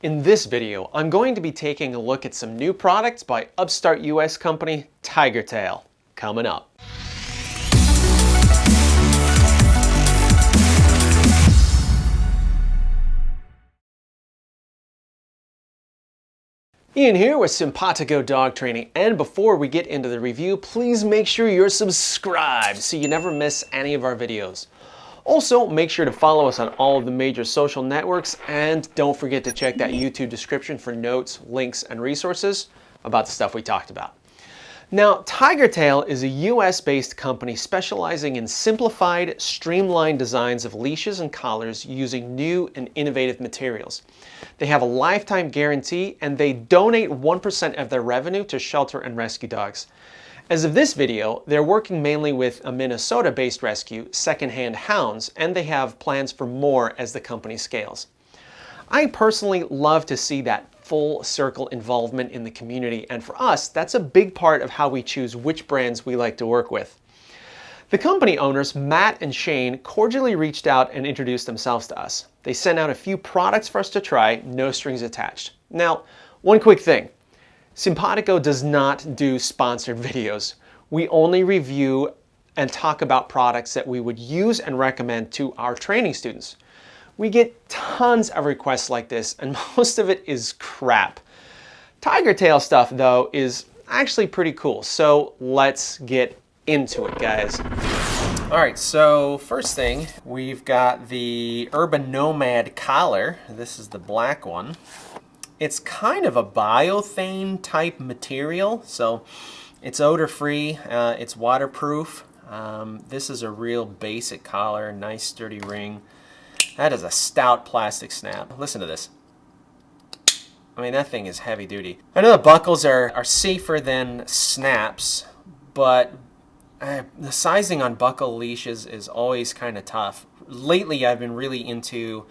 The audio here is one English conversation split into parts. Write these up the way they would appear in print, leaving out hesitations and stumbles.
In this video, I'm going to be taking a look at some new products by upstart US company Tigertail. Coming up. Ian here with Simpawtico Dog Training, and before we get into the review, please make sure you're subscribed so you never miss any of our videos. Also, make sure to follow us on all of the major social networks, and don't forget to check that YouTube description for notes, links, and resources about the stuff we talked about. Now, Tigertail is a US-based company specializing in simplified, streamlined designs of leashes and collars using new and innovative materials. They have a lifetime guarantee, and they donate 1% of their revenue to shelter and rescue dogs. As of this video, they're working mainly with a Minnesota-based rescue, Secondhand Hounds, and they have plans for more as the company scales. I personally love to see that full circle involvement in the community, and for us, that's a big part of how we choose which brands we like to work with. The company owners, Matt and Shane, cordially reached out and introduced themselves to us. They sent out a few products for us to try, no strings attached. Now, one quick thing. Simpawtico does not do sponsored videos. We only review and talk about products that we would use and recommend to our training students. We get tons of requests like this, and most of it is crap. Tigertail stuff, though, is actually pretty cool, so let's get into it, guys. All right, so first thing, we've got the Urban Nomad collar. This is the black one. It's kind of a biothane type material, so it's odor-free, it's waterproof. This is a real basic collar, nice sturdy ring. That is a stout plastic snap. Listen to this. I mean, that thing is heavy duty. I know the buckles are safer than snaps, but the sizing on buckle leashes is always kind of tough. Lately, I've been really into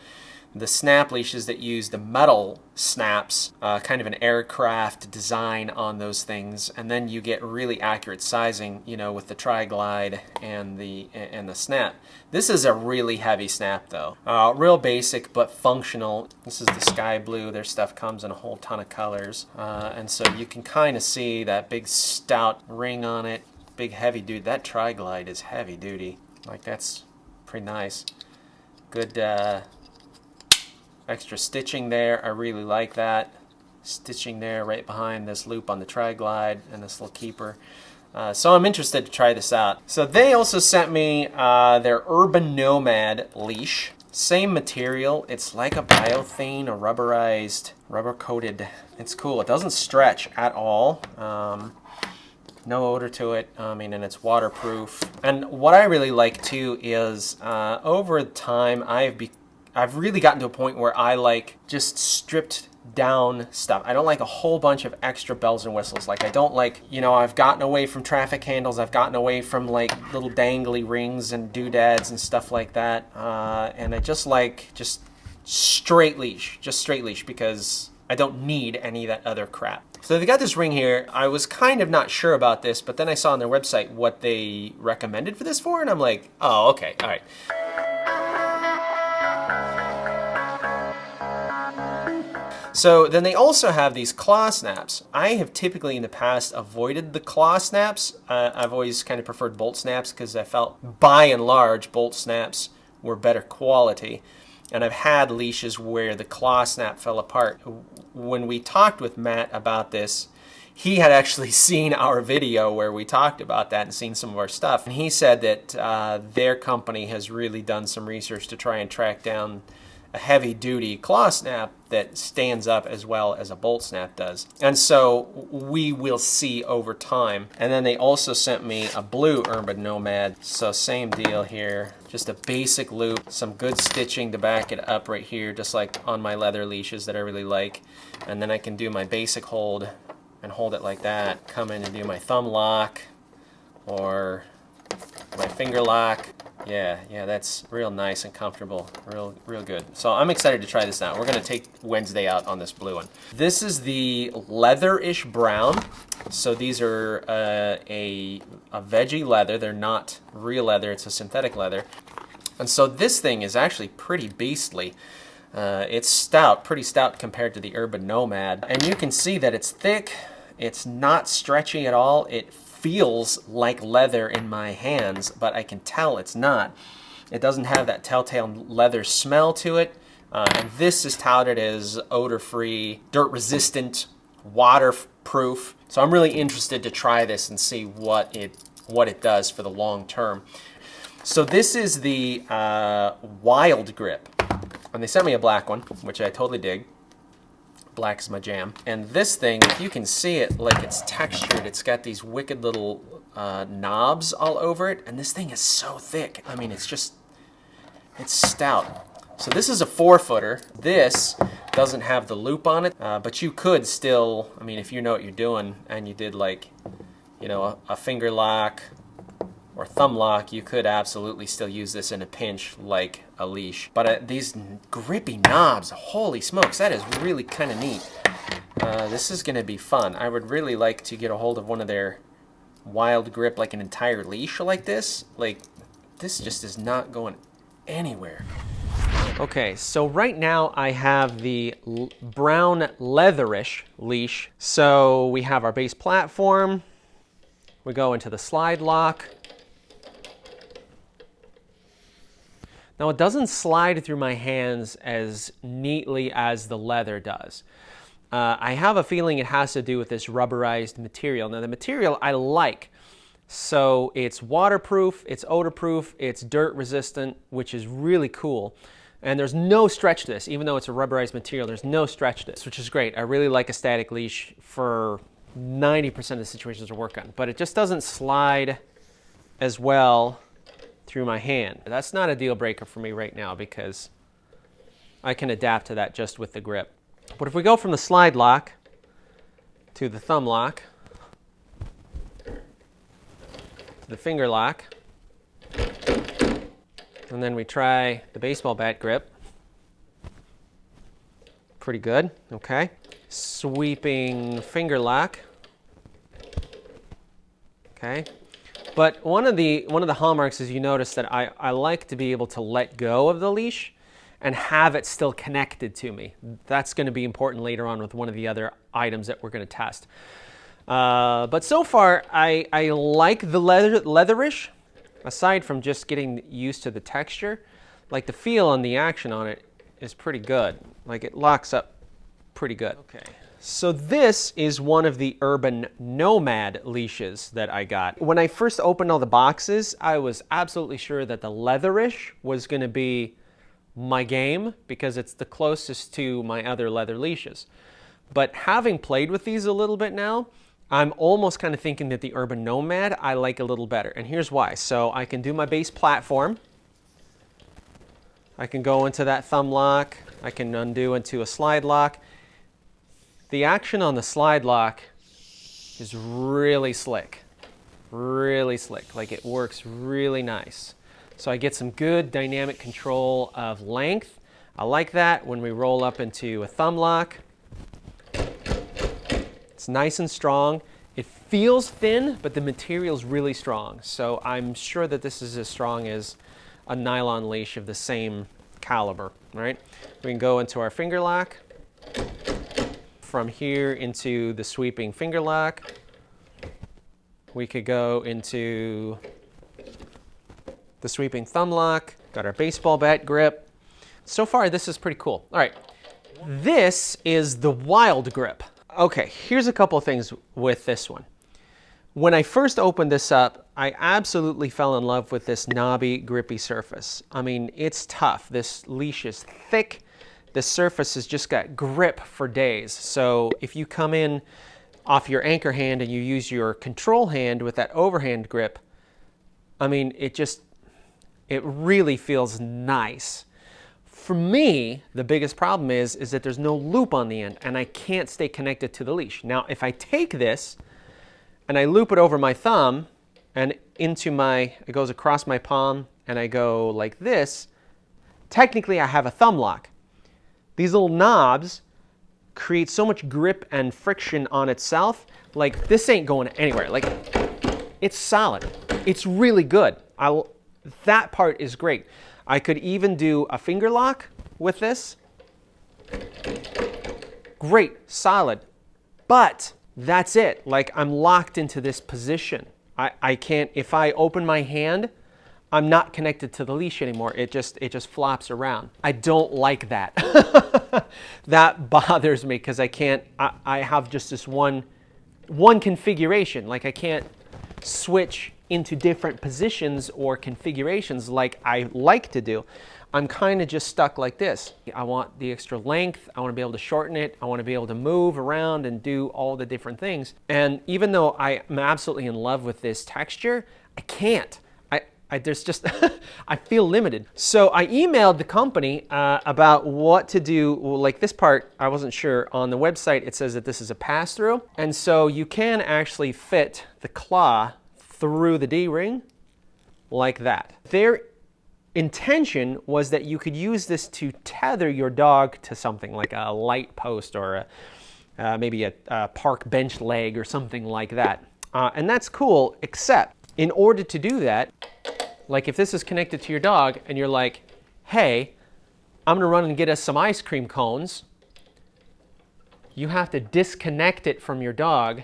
the snap leashes that use the metal snaps, kind of an aircraft design on those things, and then you get really accurate sizing, you know, with the tri-glide and the snap. This is a really heavy snap, though. Real basic but functional. This is the sky blue. Their stuff comes in a whole ton of colors, and so you can kind of see that big stout ring on it, big heavy duty. That tri-glide is heavy duty. Like, that's pretty nice. Good. Extra stitching there, I really like that. Stitching there right behind this loop on the tri-glide and this little keeper. So I'm interested to try this out. So they also sent me their Urban Nomad leash. Same material, it's like a biothane, a rubberized, rubber-coated. It's cool, it doesn't stretch at all. No odor to it, and it's waterproof. And what I really like too is over time I've really gotten to a point where I like just stripped down stuff. I don't like a whole bunch of extra bells and whistles. Like, I don't like, you know, I've gotten away from traffic handles. I've gotten away from like little dangly rings and doodads and stuff like that. And I just like just straight leash because I don't need any of that other crap. So they got this ring here. I was kind of not sure about this, but then I saw on their website what they recommended for this for, and I'm like, oh, okay, all right. So then they also have these claw snaps. I have typically in the past avoided the claw snaps. I've always kind of preferred bolt snaps because I felt by and large bolt snaps were better quality. And I've had leashes where the claw snap fell apart. When we talked with Matt about this, he had actually seen our video where we talked about that and seen some of our stuff. And he said that their company has really done some research to try and track down a heavy-duty claw snap that stands up as well as a bolt snap does. And so we will see over time. And then they also sent me a blue Urban Nomad. So same deal here. Just a basic loop, some good stitching to back it up right here, just like on my leather leashes that I really like. And then I can do my basic hold and hold it like that. Come in and do my thumb lock or my finger lock. Yeah, that's real nice and comfortable, real good. So I'm excited to try this out. We're gonna take Wednesday out on this blue one. This is the leather-ish brown. So these are a veggie leather. They're not real leather, it's a synthetic leather. And so this thing is actually pretty beastly. It's stout, pretty stout compared to the Urban Nomad. And you can see that it's thick. It's not stretchy at all. It feels like leather in my hands, but I can tell it's not. It doesn't have that telltale leather smell to it. And this is touted as odor-free, dirt-resistant, waterproof. So I'm really interested to try this and see what it does for the long term. So this is the Wild Grip. And they sent me a black one, which I totally dig. Black is my jam. And this thing, if you can see it, like it's textured, it's got these wicked little knobs all over it. And this thing is so thick. I mean, it's stout. So this is a 4-footer. This doesn't have the loop on it, but you could still, I mean, if you know what you're doing and you did like, you know, a finger lock or thumb lock, you could absolutely still use this in a pinch like a leash. But these grippy knobs, holy smokes, that is really kind of neat. This is going to be fun. I would really like to get a hold of one of their Wild Grip, like an entire leash like this. Like, this just is not going anywhere. Okay, so right now I have the brown leatherish leash. So we have our base platform. We go into the slide lock. Now it doesn't slide through my hands as neatly as the leather does. I have a feeling it has to do with this rubberized material. Now the material I like. So it's waterproof, it's odor-proof, it's dirt-resistant, which is really cool. And there's no stretch to this, even though it's a rubberized material, there's no stretch to this, which is great. I really like a static leash for 90% of the situations I work on, but it just doesn't slide as well through my hand. That's not a deal breaker for me right now because I can adapt to that just with the grip. But if we go from the slide lock to the thumb lock, to the finger lock, and then we try the baseball bat grip. Pretty good, okay. Sweeping finger lock. Okay. But one of the hallmarks is you notice that I like to be able to let go of the leash and have it still connected to me. That's going to be important later on with one of the other items that we're going to test. But so far, I like the leatherish. Aside from just getting used to the texture, like the feel and the action on it is pretty good. Like it locks up pretty good. Okay. So this is one of the Urban Nomad leashes that I got. When I first opened all the boxes, I was absolutely sure that the leatherish was going to be my game because it's the closest to my other leather leashes. But having played with these a little bit now, I'm almost kind of thinking that the Urban Nomad I like a little better. And here's why. So I can do my base platform. I can go into that thumb lock. I can undo into a slide lock. The action on the slide lock is really slick. Really slick. Like it works really nice. So I get some good dynamic control of length. I like that when we roll up into a thumb lock. It's nice and strong. It feels thin, but the material's really strong. So I'm sure that this is as strong as a nylon leash of the same caliber, right? We can go into our finger lock. From here into the sweeping finger lock. We could go into the sweeping thumb lock. Got our baseball bat grip. So far, this is pretty cool. All right, this is the Wild Grip. Okay, here's a couple of things with this one. When I first opened this up, I absolutely fell in love with this knobby, grippy surface. I mean, it's tough. This leash is thick. The surface has just got grip for days. So if you come in off your anchor hand and you use your control hand with that overhand grip, I mean, it really feels nice. For me, the biggest problem is that there's no loop on the end and I can't stay connected to the leash. Now, if I take this and I loop it over my thumb and it goes across my palm and I go like this, technically I have a thumb lock. These little knobs create so much grip and friction on itself, like this ain't going anywhere. Like, it's solid. It's really good. That part is great. I could even do a finger lock with this, Great, solid. But that's it. Like, I'm locked into this position. I can't, if I open my hand, I'm not connected to the leash anymore. It just flops around. I don't like that. That bothers me because I have just this one configuration. Like, I can't switch into different positions or configurations like I like to do. I'm kind of just stuck like this. I want the extra length. I want to be able to shorten it. I want to be able to move around and do all the different things. And even though I'm absolutely in love with this texture, I can't. There's just, I feel limited. So I emailed the company about what to do. Like this part, I wasn't sure. On the website, it says that this is a pass-through. And so you can actually fit the claw through the D-ring like that. Their intention was that you could use this to tether your dog to something like a light post or maybe a park bench leg or something like that. And that's cool, except in order to do that, like if this is connected to your dog and you're like, hey, I'm gonna run and get us some ice cream cones, you have to disconnect it from your dog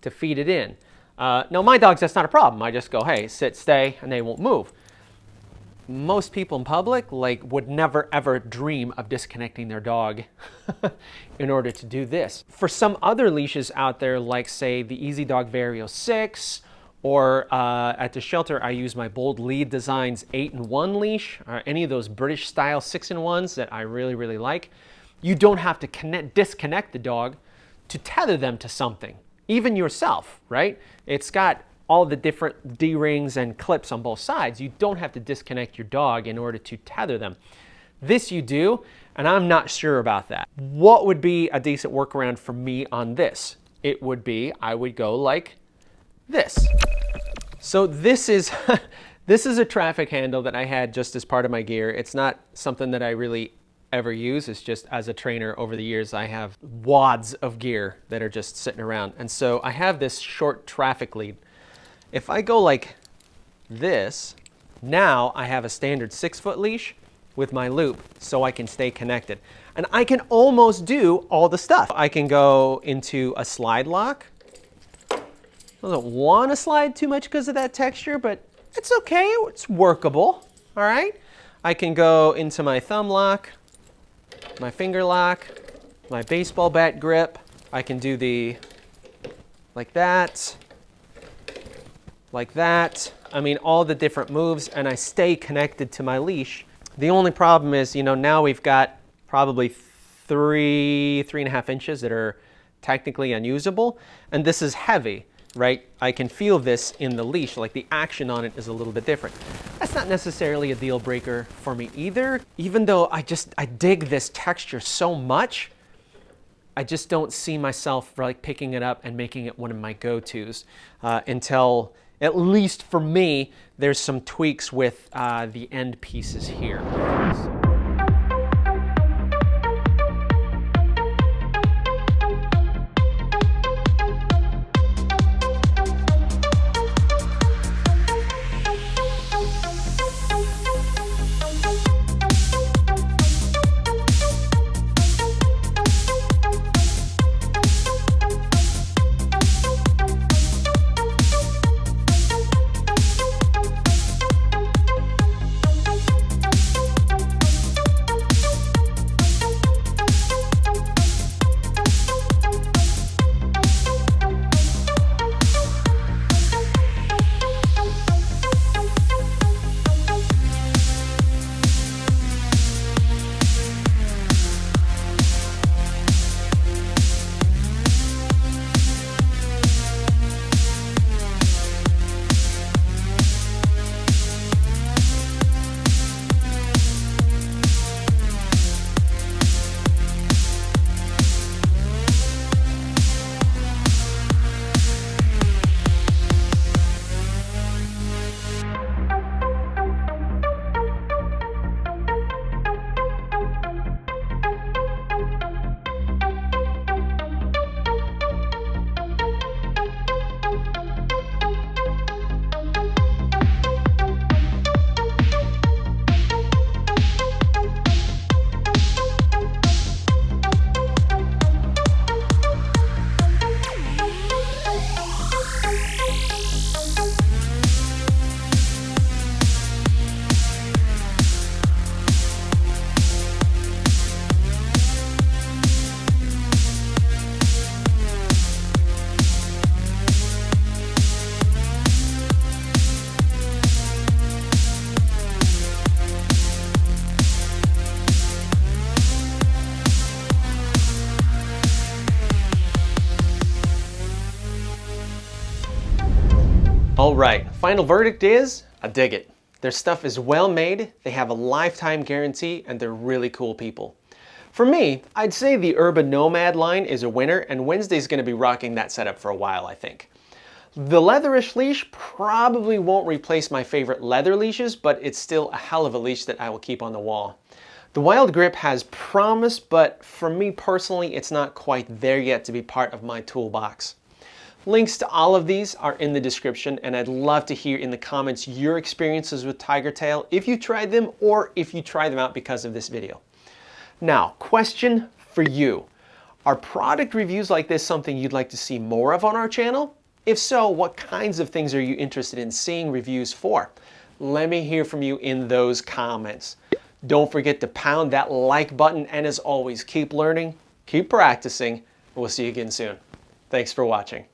to feed it in. Now my dogs, that's not a problem. I just go, hey, sit, stay, and they won't move. Most people in public would never ever dream of disconnecting their dog in order to do this. For some other leashes out there, like say the Easy Dog Vario 6, or at the shelter, I use my Bold Lead Designs 8-in-1 leash, or any of those British style 6-in-1s that I really, really like. You don't have to disconnect the dog to tether them to something, even yourself, right? It's got all the different D-rings and clips on both sides. You don't have to disconnect your dog in order to tether them. This you do, and I'm not sure about that. What would be a decent workaround for me on this? It would be, I would go like this. So this is this is a traffic handle that I had just as part of my gear. It's not something that I really ever use. It's just as a trainer over the years, I have wads of gear that are just sitting around. And so I have this short traffic lead. If I go like this, now I have a standard 6-foot leash with my loop so I can stay connected. And I can almost do all the stuff. I can go into a slide lock. I don't want to slide too much because of that texture, but it's okay, it's workable, all right? I can go into my thumb lock, my finger lock, my baseball bat grip. I can do the, like that. I mean, all the different moves, and I stay connected to my leash. The only problem is, you know, now we've got probably 3.5 inches that are technically unusable, and this is heavy. Right? I can feel this in the leash, like the action on it is a little bit different. That's not necessarily a deal breaker for me either. Even though I dig this texture so much, I just don't see myself like picking it up and making it one of my go-tos until, at least for me, there's some tweaks with the end pieces here. All right, final verdict is, I dig it. Their stuff is well made, they have a lifetime guarantee, and they're really cool people. For me, I'd say the Urban Nomad line is a winner, and Wednesday's gonna be rocking that setup for a while, I think. The leatherish leash probably won't replace my favorite leather leashes, but it's still a hell of a leash that I will keep on the wall. The Wild Grip has promise, but for me personally, it's not quite there yet to be part of my toolbox. Links to all of these are in the description, and I'd love to hear in the comments your experiences with Tigertail, if you tried them or if you tried them out because of this video. Now, question for you. Are product reviews like this something you'd like to see more of on our channel? If so, what kinds of things are you interested in seeing reviews for? Let me hear from you in those comments. Don't forget to pound that like button, and as always, keep learning, keep practicing, and we'll see you again soon. Thanks for watching.